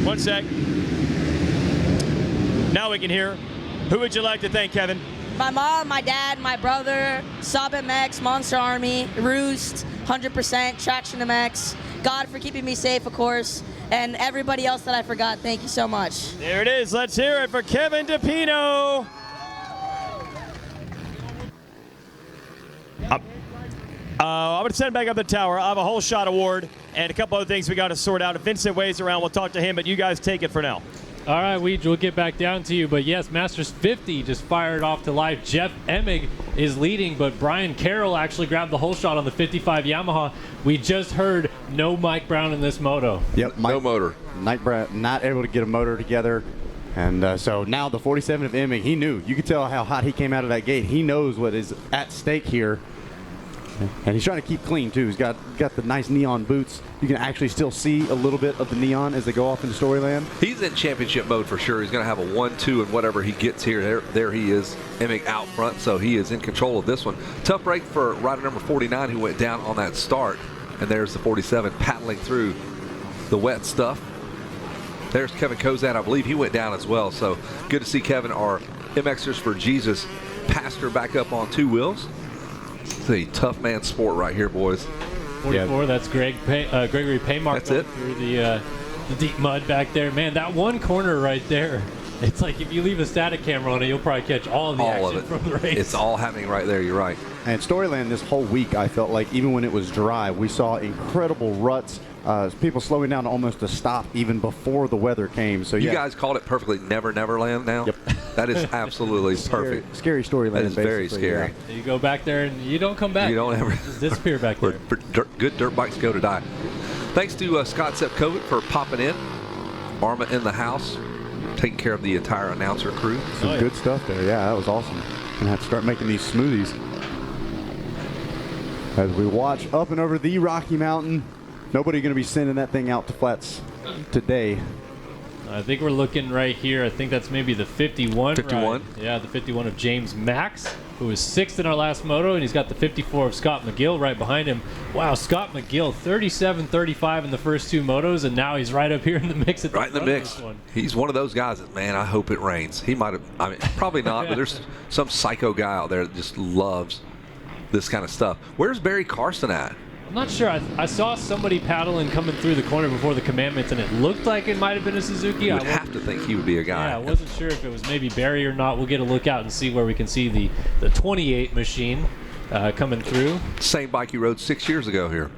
One sec. Now we can hear. Who would you like to thank, Kevin? My mom, my dad, my brother, Saab MX, Monster Army, Roost, 100%, Traction MX, God for keeping me safe, of course, and everybody else that I forgot. Thank you so much. There it is. Let's hear it for Kevin DePino. I'm going to send back up the tower. I have a whole shot award and a couple other things we got to sort out. If Vincent Way's around, we'll talk to him, but you guys take it for now. All right, we'll get back down to you. But yes, Masters 50 just fired off to life. Jeff Emig is leading, but Brian Carroll actually grabbed the whole shot on the 55 Yamaha. We just heard no Mike Brown in this moto. Yep, no motor. Mike Brown not able to get a motor together. And so now the 47 of Emig, he knew. You could tell how hot he came out of that gate. He knows what is at stake here. And he's trying to keep clean, too. He's got the nice neon boots. You can actually still see a little bit of the neon as they go off into Storyland. He's in championship mode for sure. He's going to have a 1-2 and whatever he gets here. There he is, Emig out front, so he is in control of this one. Tough break for rider number 49 who went down on that start. And there's the 47 paddling through the wet stuff. There's Kevin Kozan. I believe he went down as well. So good to see Kevin, our MXers for Jesus pastor, back up on two wheels. It's a tough man sport right here, boys. 44, yeah. That's Gregory Paymark. That's it. Through the deep mud back there. Man, that one corner right there, it's like if you leave a static camera on it, you'll probably catch all of the action from the race. It's all happening right there, you're right. And Storyland this whole week, I felt like, even when it was dry, we saw incredible ruts, people slowing down to almost a stop even before the weather came. So you guys called it perfectly, Never Neverland now? Yep. That is absolutely perfect. Scary Storyland. That is very scary. Yeah. You go back there and you don't come back. You don't ever just disappear back there. Good dirt bikes go to die. Thanks to Scott Sepkovic for popping in. Arma in the house, taking care of the entire announcer crew. Some good stuff there. Yeah, that was awesome. Gonna have to start making these smoothies. As we watch up and over the Rocky Mountain, nobody going to be sending that thing out to flats today. I think we're looking right here. I think that's maybe the 51. 51? Right? Yeah, the 51 of James Max, who was 6th in our last moto, and he's got the 54 of Scott McGill right behind him. Wow, Scott McGill, 37-35 in the first two motos, and now he's right up here in the mix at the right in the mix. He's one of those guys that, man, I hope it rains. He might have, I mean, probably not, but there's some psycho guy out there that just loves this kind of stuff. Where's Barry Carson at? I'm not sure. I saw somebody paddling coming through the corner before the commandments, and it looked like it might have been a Suzuki. You would have to think he would be a guy. Yeah, I wasn't sure if it was maybe Barry or not. We'll get a look out and see where we can see the 28 machine coming through. Same bike you rode 6 years ago here.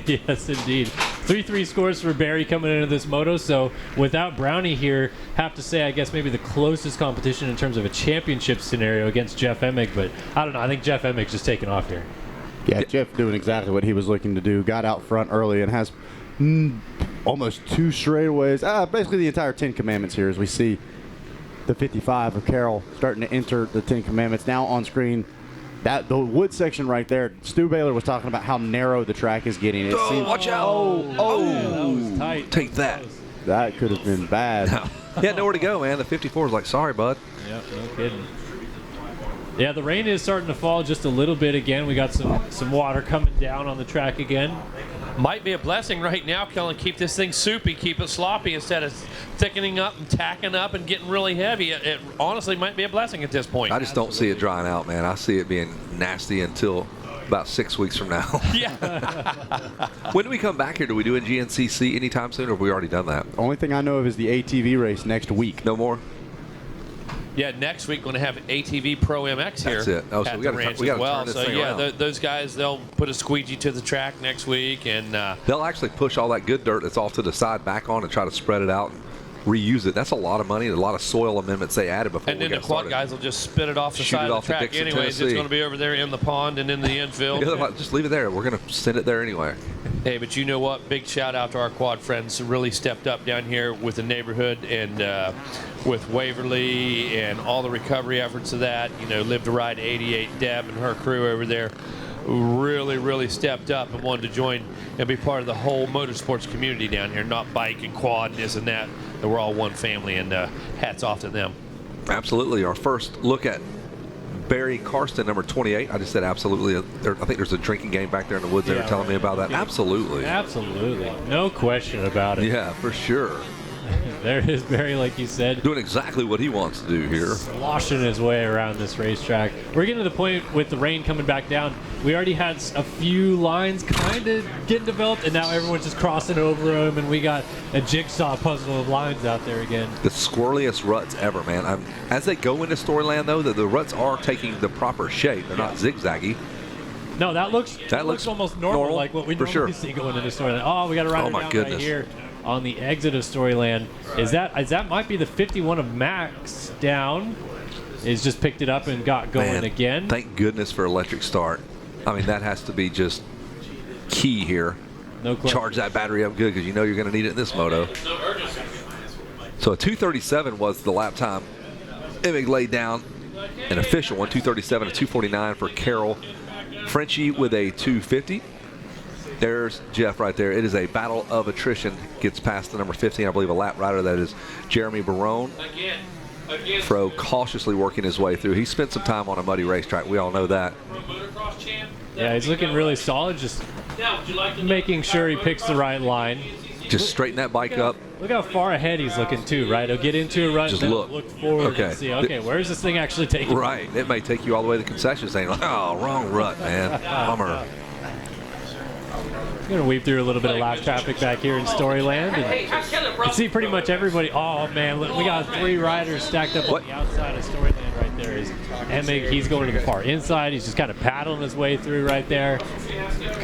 Yes, indeed. 3-3 scores for Barry coming into this moto. So without Brownie here, have to say, I guess maybe the closest competition in terms of a championship scenario against Jeff Emig. But I don't know. I think Jeff Emig's just taking off here. Yeah, Jeff doing exactly what he was looking to do. Got out front early and has almost two straightaways. Basically the entire 10 Commandments here as we see the 55 of Carroll starting to enter the 10 Commandments. Now on screen, the wood section right there, Stu Baylor was talking about how narrow the track is getting. It seems, watch out. That was tight. Take that. That could have been bad. He had nowhere to go, man. The 54 is like, sorry, bud. Yep, no kidding. Yeah, the rain is starting to fall just a little bit again. We got some water coming down on the track again. Might be a blessing right now, Kellen. Keep this thing soupy, keep it sloppy instead of thickening up and tacking up and getting really heavy. It honestly might be a blessing at this point. I just don't see it drying out, man. I see it being nasty until about 6 weeks from now. Yeah. When do we come back here? Do we do a GNCC anytime soon, or have we already done that? Only thing I know of is the ATV race next week. No more? Yeah, next week going to have ATV Pro MX here. That's it. Oh, so at we the got ranch to as well. turn this So thing yeah, around. those guys, they'll put a squeegee to the track next week, and they'll actually push all that good dirt that's off to the side back on and try to spread it out and reuse it. That's a lot of money and a lot of soil amendments they added before. And then the quad guys will just spit it off the side of the track anyways. Tennessee. It's going to be over there in the pond and in the infield. Just leave it there. We're going to send it there anyway. Hey, but you know what? Big shout out to our quad friends who really stepped up down here with the neighborhood and with Waverly and all the recovery efforts of that. You know, Live to Ride 88, Deb and her crew over there really stepped up and wanted to join and be part of the whole motorsports community down here, not bike and quad and this and that. We're all one family, and hats off to them. Absolutely. Our first look at Barry Karsten, number 28. I just said absolutely. I think there's a drinking game back there in the woods. They were telling me about that. Absolutely. Absolutely. No question about it. Yeah, for sure. There is Barry, like you said, Doing exactly what he wants to do here. sloshing his way around this racetrack. We're getting to the point with the rain coming back down. We already had a few lines kind of getting developed, and now everyone's just crossing over them, and we got a jigsaw puzzle of lines out there again. The squirreliest ruts ever, man. As they go into Storyland, though, the ruts are taking the proper shape. They're not zigzaggy. No, that looks almost normal, like what we normally see going into Storyland. Oh, we got a rider down right here on the exit of Storyland. That might be the 51 of Max down. Is just picked it up and got going again. Thank goodness for electric start. I mean, that has to be just key here. No question. Charge that battery up good because you know you're going to need it in this moto. So a 2:37 was the lap time. Emig laid down an official one, 2:37 to 2:49 for Carroll. Frenchie with a 2:50. There's Jeff right there. It is a battle of attrition. Gets past the number 15, I believe, a lap rider. That is Jeremy Barone. Fro cautiously working his way through. He spent some time on a muddy racetrack. We all know that. Yeah, he's looking really solid, just making sure he picks the right line. Just straighten that bike up. Look how far ahead he's looking too, right? He'll get into a run, just then look forward and see, okay, where's this thing actually taking? Right, it may take you all the way to the concession stand. Like, oh, wrong rut, man. Bummer. Going to weave through a little bit of lap traffic back here in Storyland. And you can see pretty much everybody. Oh, man, look, we got 3 riders stacked up on the outside of Storyland right there. Is Emig, he's going to the far inside. He's just kind of paddling his way through right there.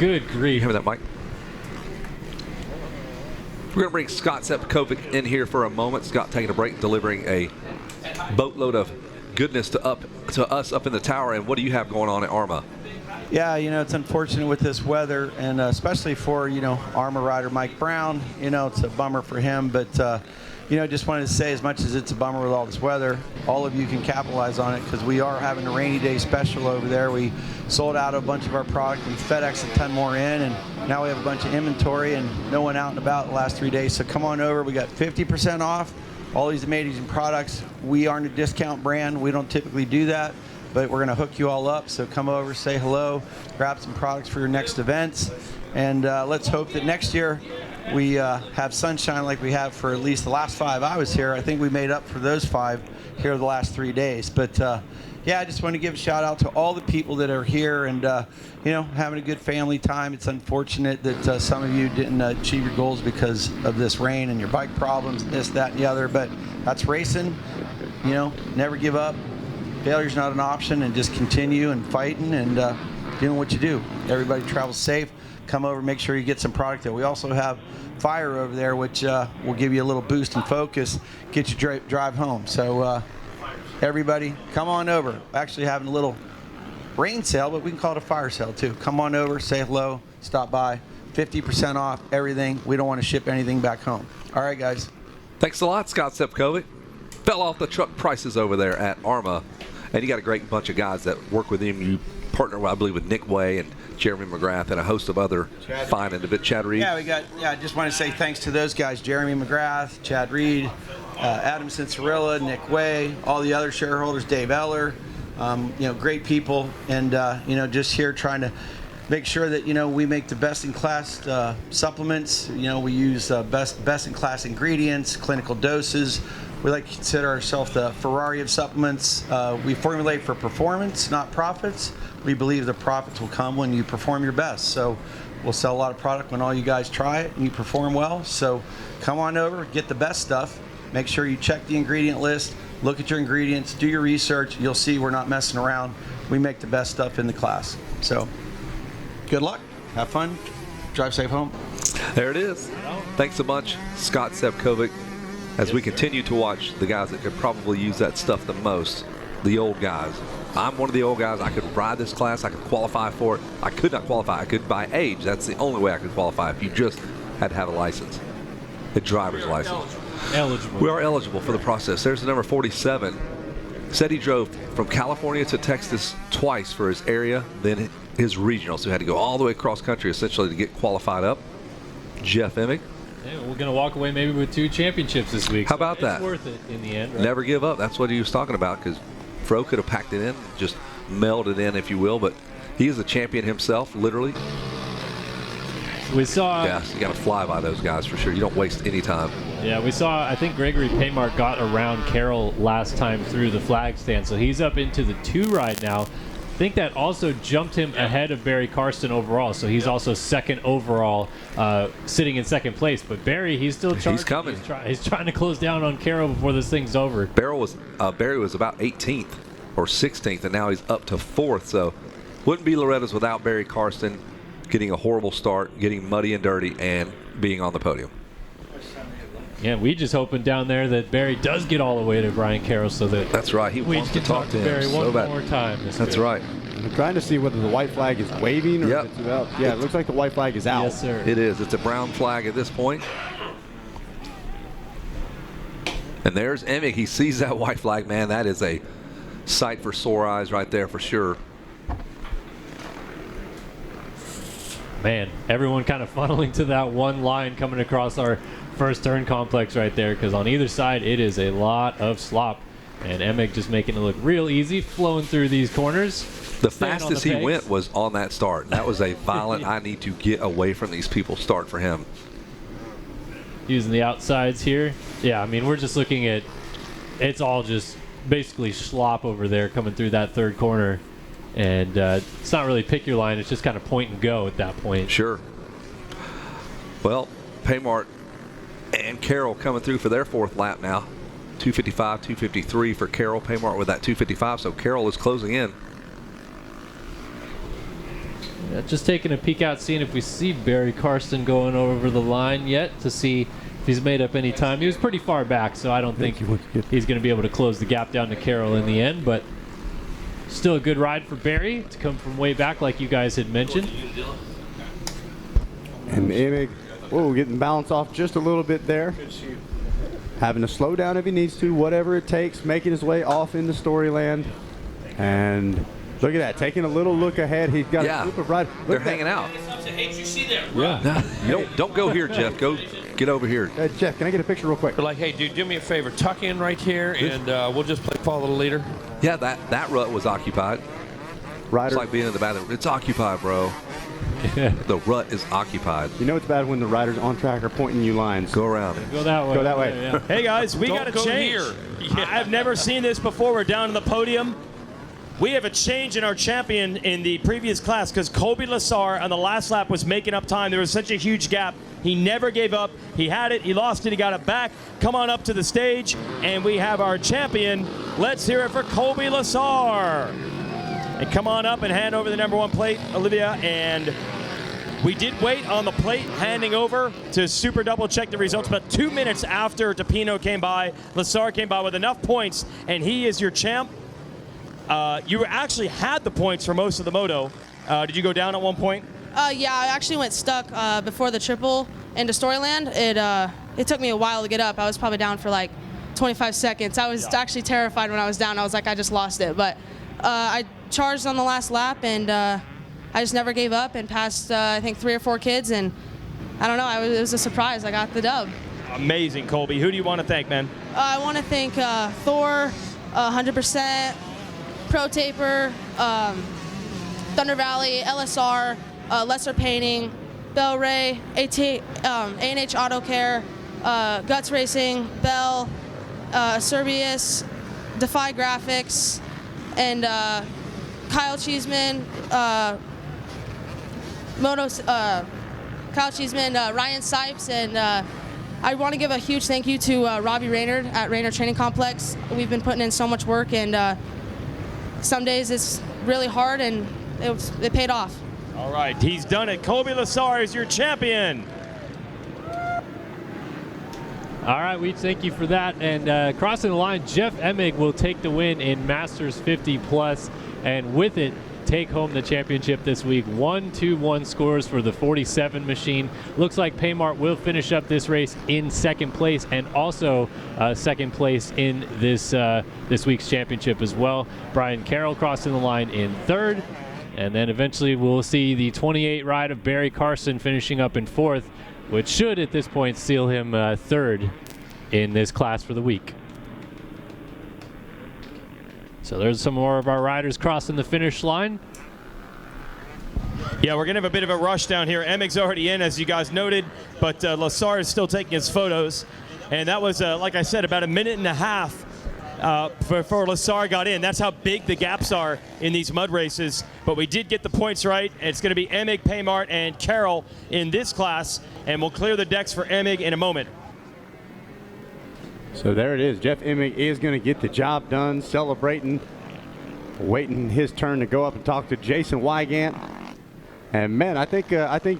Good grief. Have that, Mike. We're going to bring Scott Sepkovic in here for a moment. Scott taking a break, delivering a boatload of goodness to us up in the tower. And what do you have going on at Arma? Yeah, it's unfortunate with this weather, and especially for, Arma rider Mike Brown. It's a bummer for him, but, just wanted to say, as much as it's a bummer with all this weather, all of you can capitalize on it because we are having a rainy day special over there. We sold out a bunch of our product and FedEx a ton more in, and now we have a bunch of inventory and no one out and about the last 3 days. So come on over. We got 50% off all these amazing products. We aren't a discount brand. We don't typically do that, but we're going to hook you all up. So come over, say hello, grab some products for your next events, and let's hope that next year we have sunshine like we have for at least the last 5 I was here. I think we made up for those 5 here the last 3 days. But yeah, I just want to give a shout out to all the people that are here and having a good family time. It's unfortunate that some of you didn't achieve your goals because of this rain and your bike problems, this, that, and the other. But that's racing. Never give up. Failure's not an option, and just continue and fighting and doing what you do. Everybody travels safe. Come over, make sure you get some product there. We also have Fire over there, which will give you a little boost and focus, get you drive home. So everybody, come on over. Actually having a little rain sale, but we can call it a fire sale too. Come on over, say hello, stop by. 50% off everything. We don't want to ship anything back home. All right, guys. Thanks a lot, Scott Sepkovic. Fell off the truck prices over there at Arma. And you got a great bunch of guys that work with him. You partner, I believe, with Nick Way and Jeremy McGrath and a host of other fine individuals. Chad Reed. Yeah, I just want to say thanks to those guys, Jeremy McGrath, Chad Reed, Adam Cincerilla, Nick Way, all the other shareholders, Dave Eller, great people, and just here trying to make sure that we make the best-in-class supplements. We use best-in-class ingredients, clinical doses. We like to consider ourselves the Ferrari of supplements. We formulate for performance, not profits. We believe the profits will come when you perform your best. So we'll sell a lot of product when all you guys try it and you perform well. So come on over, get the best stuff. Make sure you check the ingredient list, look at your ingredients, do your research. You'll see we're not messing around. We make the best stuff in the class. So good luck, have fun, drive safe home. There it is. Thanks a bunch, Scott Sepkovic. As we continue to watch the guys that could probably use that stuff the most, the old guys. I'm one of the old guys. I could ride this class. I could qualify for it. I could not qualify. I could by age. That's the only way I could qualify if you just had to have a license, a driver's license. Eligible. We are eligible for the process. There's the number 47. Said he drove from California to Texas twice for his area, then his regional. So he had to go all the way across country essentially to get qualified up. Jeff Emig. Yeah, we're going to walk away maybe with 2 championships this week. How about that? It's worth it in the end, right? Never give up. That's what he was talking about, because Fro could have packed it in, just melded in, if you will, but he is a champion himself, literally. We saw. Yeah, you got to fly by those guys for sure. You don't waste any time. Yeah, we saw. I think Gregory Paymart got around Carroll last time through the flag stand, so he's up into the 2 ride now. I think that also jumped him ahead of Barry Karsten overall, so he's also second overall, sitting in second place. But Barry, he's still charging. He's coming. He's trying to close down on Carroll before this thing's over. Barry was about 18th or 16th, and now he's up to 4th. So wouldn't be Loretta's without Barry Karsten getting a horrible start, getting muddy and dirty, and being on the podium. Yeah, we just hoping down there that Barry does get all the way to Brian Carroll so that That's right. He we wants can to talk to him Barry so one bad. more time. That's right. I'm trying to see whether the white flag is waving or Yep. if it's about. Yeah, it looks like the white flag is out. Yes, sir. It is. It's a brown flag at this point. And there's Emig. He sees that white flag, man. That is a sight for sore eyes right there for sure. Man, everyone kind of funneling to that one line coming across our first turn complex right there, because on either side it is a lot of slop. And Emig just making it look real easy, flowing through these corners. The staying on fastest the he pegs. went was on that start. That was a violent, I need to get away from these people start for him. Using the outsides here. Yeah, I mean, we're just looking at, it's all just basically slop over there coming through that third corner. And it's not really pick your line, it's just kind of point and go at that point. Sure. Well, Paymart and Carroll coming through for their 4th lap now. 255, 253 for Carroll. Paymart with that 255, so Carroll is closing in. Yeah, just taking a peek out, seeing if we see Barry Karsten going over the line yet to see if he's made up any time. He was pretty far back, so I don't think he's going to be able to close the gap down to Carroll in the end, but still a good ride for Barry to come from way back like you guys had mentioned. And Emig, getting bounced off just a little bit there. Having to slow down if he needs to, whatever it takes, making his way off into Storyland. And look at that, taking a little look ahead. He's got a group of riders. They're hanging out. Yeah. Don't go here, Jeff. Go get over here. Jeff, can I get a picture real quick? They're like, hey, dude, do me a favor. Tuck in right here, and we'll just play follow the leader. Yeah, that rut was occupied. Riders. It's like being in the bathroom. It's occupied, bro. The rut is occupied. You know it's bad when the riders on track are pointing you lines. Go around. Go that way. Go that way. Yeah. Hey guys, we Don't got a go change. here. I've never seen this before. We're down in the podium. We have a change in our champion in the previous class because Colby Lasar on the last lap was making up time. There was such a huge gap. He never gave up. He had it. He lost it. He got it back. Come on up to the stage, and we have our champion. Let's hear it for Colby Lasar. And come on up and hand over the #1 plate, Olivia. And we did wait on the plate, handing over to super double check the results. But 2 minutes after Tapino came by, Lasar came by with enough points, and he is your champ. You actually had the points for most of the moto. Did you go down at one point? Yeah, I actually went stuck before the triple into Storyland. It took me a while to get up. I was probably down for like 25 seconds. I was actually terrified when I was down. I was like, I just lost it. But I charged on the last lap, and I just never gave up and passed, I think, 3 or 4 kids. And I don't know, it was a surprise. I got the dub. Amazing, Colby. Who do you want to thank, man? I want to thank Thor, 100%, Pro Taper, Thunder Valley, LSR, Lesser Painting, Bell Ray, A&H Auto Care, Guts Racing, Bell, Serbius, Defy Graphics, and Kyle Cheeseman, Kyle Cheeseman, Ryan Sipes, and I want to give a huge thank you to Robbie Raynard at Raynard Training Complex. We've been putting in so much work, and some days it's really hard, and it paid off. All right, he's done it. Colby Lasar is your champion. All right, we thank you for that. And crossing the line, Jeff Emig will take the win in Masters 50 Plus, and with it, take home the championship this week. 1-2-1 scores for the 47 machine. Looks like Paymart will finish up this race in second place, and also second place in this this week's championship as well. Brian Carroll crossing the line in third, and then eventually we'll see the 28 ride of Barry Karsten finishing up in fourth, which should at this point seal him third in this class for the week. So there's some more of our riders crossing the finish line. Yeah. Yeah, we're going to have a bit of a rush down here. Emig's already in, as you guys noted, but Lasar is still taking his photos. And that was, like I said, about a minute and a half before Lasar got in. That's how big the gaps are in these mud races. But we did get the points right. It's going to be Emig, Paymart, and Carroll in this class. And we'll clear the decks for Emig in a moment. So there it is. Jeff Emig is going to get the job done, celebrating, waiting his turn to go up and talk to Jason Wygant. And man, I think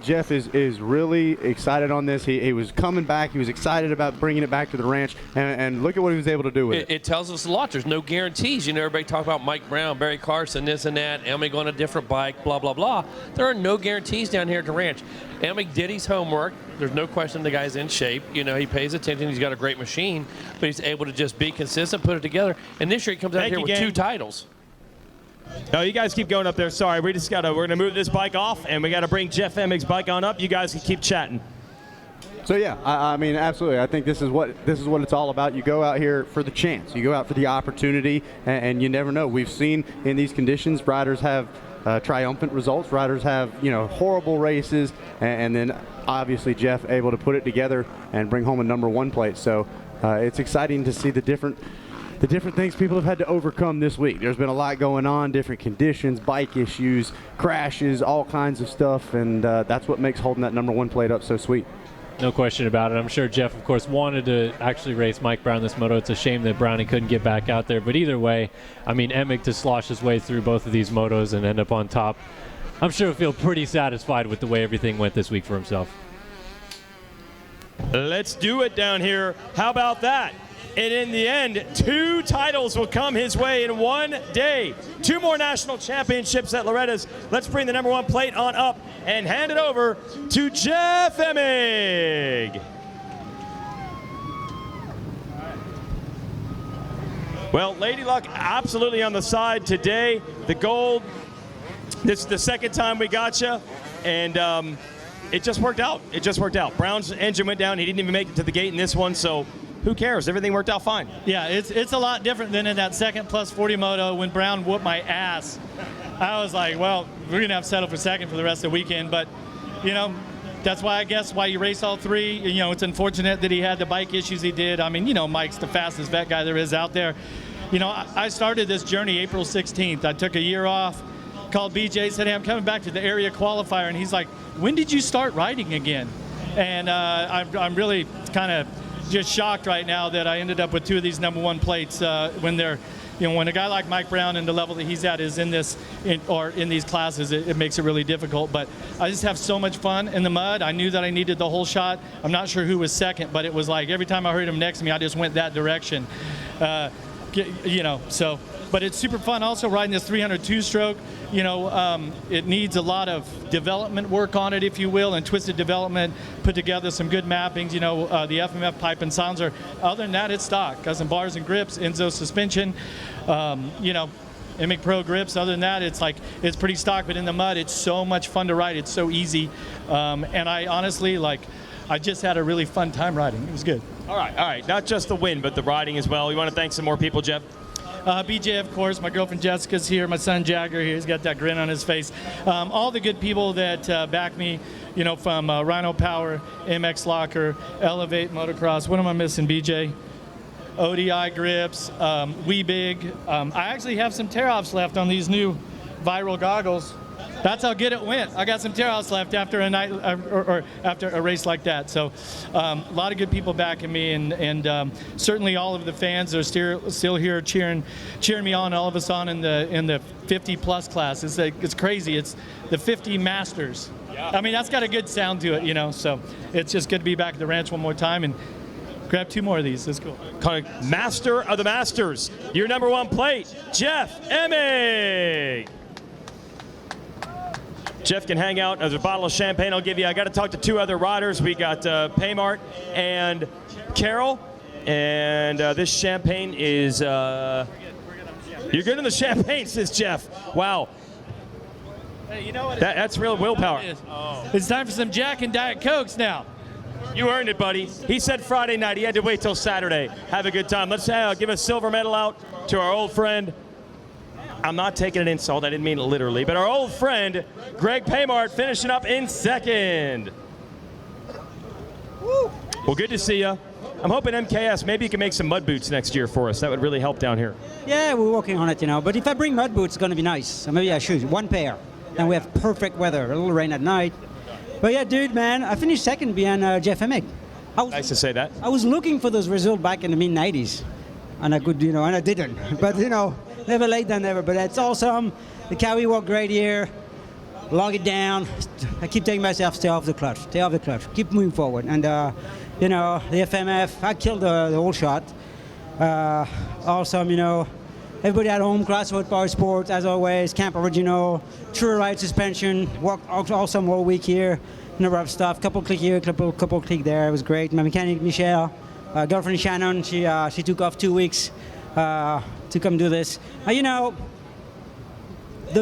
Jeff is really excited on this. He was coming back. He was excited about bringing it back to the ranch, and look at what he was able to do with it. It tells us a lot. There's no guarantees. You know, everybody talk about Mike Brown, Barry Carson, this and that, Emig on a different bike, blah, blah, blah. There are no guarantees down here at the ranch. Emig did his homework. There's no question the guy's in shape. You know, he pays attention. He's got a great machine, but he's able to just be consistent, put it together. And this year he comes out here with 2 titles. No, you guys keep going up there. Sorry, we're going to move this bike off, and we got to bring Jeff Emig's bike on up. You guys can keep chatting. So yeah, I mean, absolutely. I think this is what it's all about. You go out here for the chance. You go out for the opportunity, and you never know. We've seen in these conditions, riders have triumphant results. Riders have, you know, horrible races, and then obviously Jeff able to put it together and bring home a #1 plate. So it's exciting to see the different things people have had to overcome this week. There's been a lot going on, different conditions, bike issues, crashes, all kinds of stuff, and that's what makes holding that #1 plate up so sweet. No question about it. I'm sure Jeff, of course, wanted to actually race Mike Brown this moto. It's a shame that Brownie couldn't get back out there. But either way, I mean, Emig to slosh his way through both of these motos and end up on top, I'm sure he'll feel pretty satisfied with the way everything went this week for himself. Let's do it down here. How about that? And in the end, 2 titles will come his way in one day. 2 more national championships at Loretta's. Let's bring the #1 plate on up and hand it over to Jeff Emig. Well, Lady Luck absolutely on the side today. The gold, this is the second time we got you. And it just worked out. It just worked out. Brown's engine went down. He didn't even make it to the gate in this one, so who cares? Everything worked out fine. Yeah, it's a lot different than in that second plus 40 moto when Brown whooped my ass. I was like, well, we're going to have to settle for second for the rest of the weekend. But, you know, that's why I guess why you race all 3. You know, it's unfortunate that he had the bike issues he did. I mean, you know, Mike's the fastest vet guy there is out there. You know, I started this journey April 16th. I took a year off, called BJ, said, hey, I'm coming back to the area qualifier. And he's like, when did you start riding again? And I'm really kind of just shocked right now that I ended up with 2 of these #1 plates when they're, you know, when a guy like Mike Brown and the level that he's at is in these classes, it makes it really difficult. But I just have so much fun in the mud. I knew that I needed the whole shot. I'm not sure who was second, but it was like every time I heard him next to me, I just went that direction. You know, so, but it's super fun also riding this 302 stroke. You know, it needs a lot of development work on it, if you will, and twisted development, put together some good mappings, you know, the FMF pipe and silencer. Other than that, it's stock. Got some bars and grips, Enzo suspension, you know, Emig Pro grips. Other than that, it's like, it's pretty stock, but in the mud, it's so much fun to ride. It's so easy. And I honestly, like, I just had a really fun time riding. It was good. All right. Not just the win, but the riding as well. You want to thank some more people, Jeff? BJ, of course, my girlfriend Jessica's here, my son Jagger here, he's got that grin on his face. All the good people that back me, you know, from Rhino Power, MX Locker, Elevate Motocross. What am I missing, BJ? ODI grips, Wee Big. I actually have some tear-offs left on these new Viral goggles. That's how good it went. I got some tear-offs left after a night or after a race like that. So a lot of good people backing me, and certainly all of the fans are still here cheering me on, all of us on in the 50-plus class. It's crazy. It's the 50 Masters. Yeah. I mean, that's got a good sound to it, you know. So it's just good to be back at the ranch one more time and grab 2 more of these. That's cool. Master of the Masters, your #1 plate, Jeff Emig. Jeff can hang out. There's a bottle of champagne I'll give you. I got to talk to 2 other riders. We got Paymart and Carroll. And this champagne is... you're good in the champagne, says Jeff. Wow. Hey, you know what? That's real willpower. It's time for some Jack and Diet Cokes now. You earned it, buddy. He said Friday night. He had to wait till Saturday. Have a good time. Let's give a silver medal out to our old friend. I'm not taking an insult. I didn't mean it literally. But our old friend, Greg Paymart, finishing up in second. Woo. Well, good to see you. I'm hoping MKS, maybe you can make some mud boots next year for us. That would really help down here. Yeah, we're working on it, you know. But if I bring mud boots, it's going to be nice. So maybe I should. One pair. And we have perfect weather. A little rain at night. But yeah, dude, man, I finished second behind Jeff Emig. Nice to say that. I was looking for those results back in the mid-90s. And I could, and I didn't. But, never late than never. But it's awesome. The Cowie worked great here. Log it down. I keep telling myself, stay off the clutch. Stay off the clutch. Keep moving forward. And, the FMF, I killed the whole shot. Awesome, Everybody at home, Grassroot Power Sports, as always. Camp Original. True Ride Suspension. Worked awesome all week here. Number of stuff. Couple click here, couple click there. It was great. My mechanic, Michelle. Girlfriend Shannon, she took off 2 weeks to come do this. The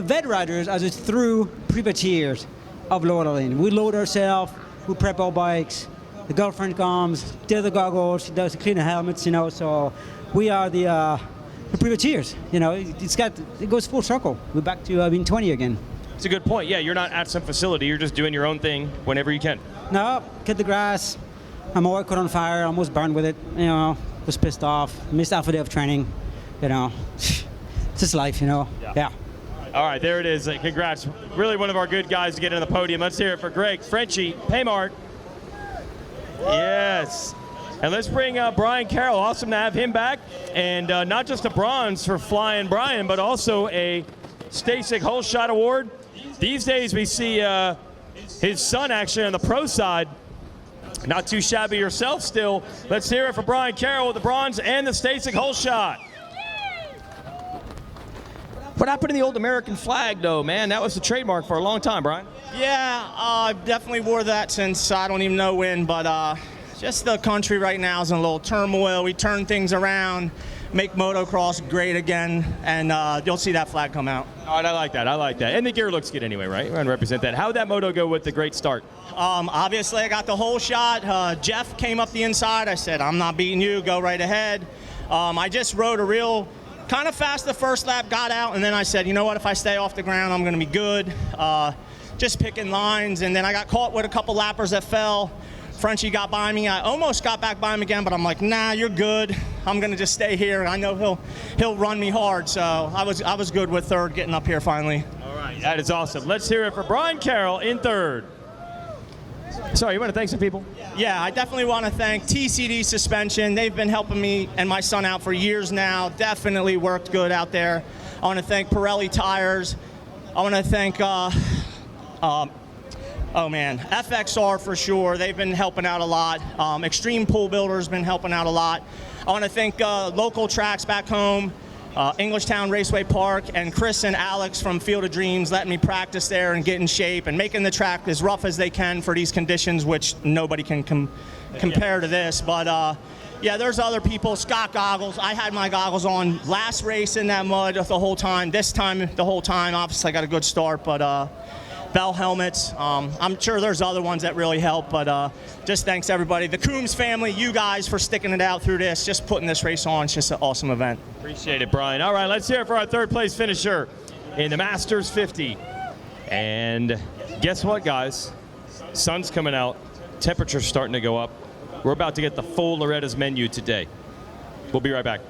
vet riders are just through privateers of Loretta Lynn. We load ourselves, we prep our bikes. The girlfriend comes, does the goggles, she does clean the helmets, so we are the privateers. It goes full circle. We're back to being 20 again. It's a good point. Yeah, you're not at some facility. You're just doing your own thing whenever you can. No, cut the grass. I'm always caught on fire, almost burned with it, was pissed off, missed half a day of training, It's just life, Yeah. All right, there it is. Congrats. Really one of our good guys to get on the podium. Let's hear it for Greg Frenchie Paymart. Yes. And let's bring Brian Carroll. Awesome to have him back. And not just a bronze for Flying Brian, but also a Stasic Whole Shot Award. These days we see his son actually on the pro side. Not too shabby yourself still. Let's hear it for Brian Carroll with the bronze and the Stasic Whole Shot. What happened to the old American flag, though, man? That was the trademark for a long time, Brian. Yeah, I definitely wore that since I don't even know when, but just the country right now is in a little turmoil. We turn things around, make motocross great again, and you'll see that flag come out. All right, I like that. And the gear looks good anyway, right? We're going to represent that. How would that moto go with the great start? Obviously, I got the whole shot. Jeff came up the inside. I said, I'm not beating you. Go right ahead. I just rode a real kind of fast the first lap, got out, and then I said, you know what, if I stay off the ground, I'm going to be good. Just picking lines, and then I got caught with a couple lappers that fell. Frenchie got by me. I almost got back by him again, but I'm like, nah, you're good. I'm going to just stay here. I know he'll run me hard, so I was good with third getting up here finally. All right, that is awesome. Let's hear it for Brian Carroll in third. Sorry, you want to thank some people? Yeah, I definitely want to thank TCD Suspension. They've been helping me and my son out for years now. Definitely worked good out there. I want to thank Pirelli Tires. I want to thank, FXR for sure. They've been helping out a lot. Extreme Pool Builder's been helping out a lot. I want to thank local tracks back home. Englishtown Raceway Park, and Chris and Alex from Field of Dreams letting me practice there and get in shape and making the track as rough as they can for these conditions, which nobody can compare to this. But yeah, there's other people. Scott Goggles. I had my goggles on last race in that mud the whole time. This time, the whole time. Obviously, I got a good start, but Bell helmets. I'm sure there's other ones that really help, but just thanks everybody. The Coombs family, you guys for sticking it out through this, just putting this race on. It's just an awesome event. Appreciate it, Brian. All right, let's hear it for our third place finisher in the Masters 50. And guess what, guys? Sun's coming out. Temperature's starting to go up. We're about to get the full Loretta's menu today. We'll be right back.